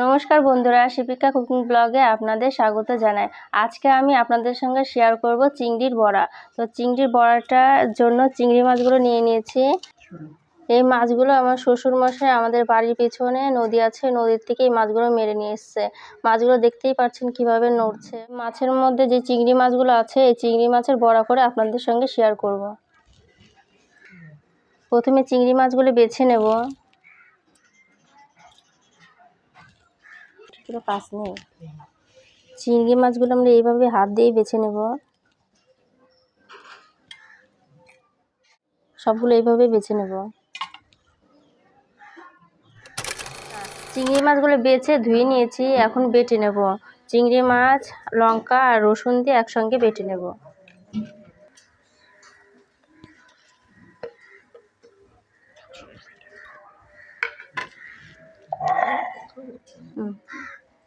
নমস্কার বন্ধুরা, শিপিকা কুকিং ব্লগে আপনাদের স্বাগত জানাই। আজকে আমি আপনাদের সঙ্গে শেয়ার করব চিংড়ির বড়া। তো চিংড়ির বড়াটার জন্য চিংড়ি মাছগুলো নিয়ে নিয়েছি। এই মাছগুলো আমার শ্বশুরমশাই আমাদের বাড়ির পেছনে নদী আছে, নদীর থেকে এই মাছগুলো মেরে নিয়ে এসছে। মাছগুলো দেখতেই পাচ্ছেন কিভাবে নড়ছে। মাছের মধ্যে যে চিংড়ি মাছগুলো আছে, এই চিংড়ি মাছের বড়া করে আপনাদের সঙ্গে শেয়ার করব। প্রথমে চিংড়ি মাছগুলো বেছে নেব। কাজ নেই। চিংড়ি মাছগুলো আমরা এইভাবে হাত দিয়ে বেছে নেব। সবগুলো এইভাবে বেছে নেব। চিংড়ি মাছগুলো বেছে ধুয়ে নিয়েছি, এখন বেটে নেব। চিংড়ি মাছ লঙ্কা আর রসুন দিয়ে একসঙ্গে বেটে নেব।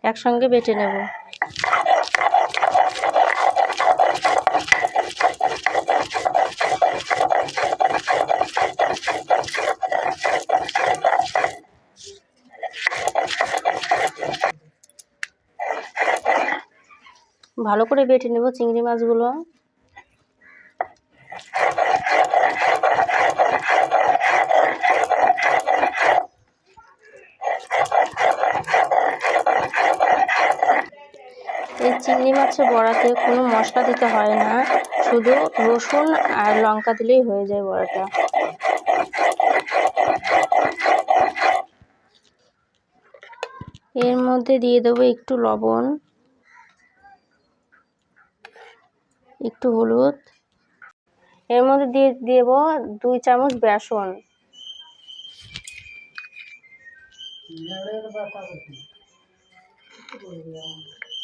একসঙ্গে বেটে নেব। ভালো করে বেটে নেব চিংড়ি মাছগুলো। এই চিংড়ি মাছের বড়াতে কোনো মশলা দিতে হয় না, শুধু রসুন আর লঙ্কা দিলেই হয়ে যায় বড়াটা। এর মধ্যে দিয়ে দেবো একটু লবণ, একটু হলুদ, এর মধ্যে দিয়ে দেব 2 চামচ বেসন,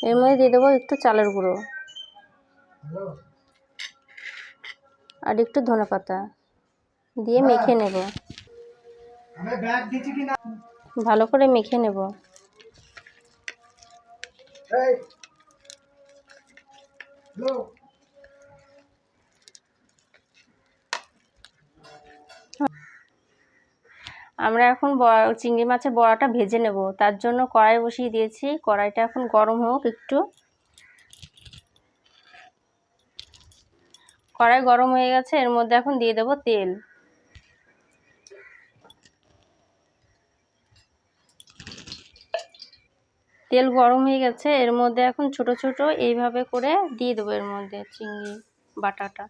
এর মধ্যে দিয়ে দেবো একটু চালের গুঁড়ো আর একটু ধনেপাতা দিয়ে মেখে নেব। ভালো করে মেখে নেব। আমরা এখন চিংড়ি মাছের বড়াটা ভেজে নেব। তার জন্য কড়াই বসিয়ে দিয়েছি। কড়াইটা এখন গরম হোক একটু। কড়াই গরম হয়ে গেছে, এর মধ্যে এখন দিয়ে দেব তেল। তেল গরম হয়ে গেছে, এর মধ্যে এখন ছোট ছোট এইভাবে করে দিয়ে দেবো এর মধ্যে চিংড়ি বাটাটা।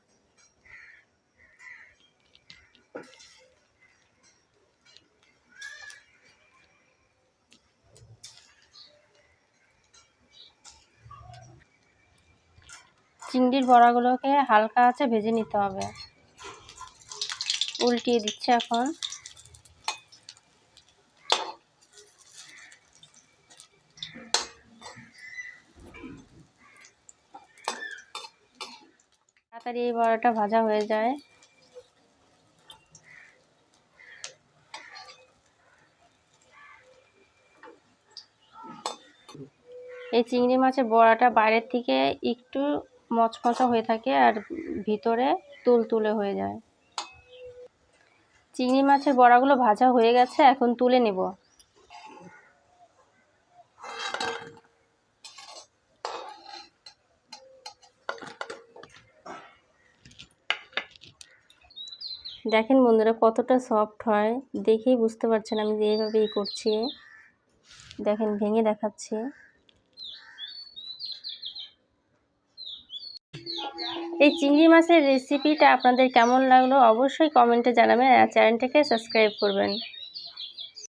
চিংড়ির বড়াগুলোকে হালকা আঁচে ভেজে নিতে হবে। উল্টিয়ে দিচ্ছে এখন। তাড়াতাড়ি এই বড়াটা ভাজা হয়ে যায়। এই চিংড়ি মাছের বড়াটা বাইরের থেকে একটু মচমচা হয়ে থাকে আর ভিতরে তুলতুলে হয়ে যায়। চিংড়ি মাছের বড়াগুলো ভাজা হয়ে গেছে, এখন তুলে নেব। দেখেন বন্ধুরা কতটা সফট হয়, দেখেই বুঝতে পারছেন আমি যে এইভাবেই করছি। দেখেন ভেঙে দেখাচ্ছি। এই চিংড়ি মাছের রেসিপিটা আপনাদের কেমন লাগলো অবশ্যই কমেন্টে জানাবেন আর চ্যানেলটাকে সাবস্ক্রাইব করবেন।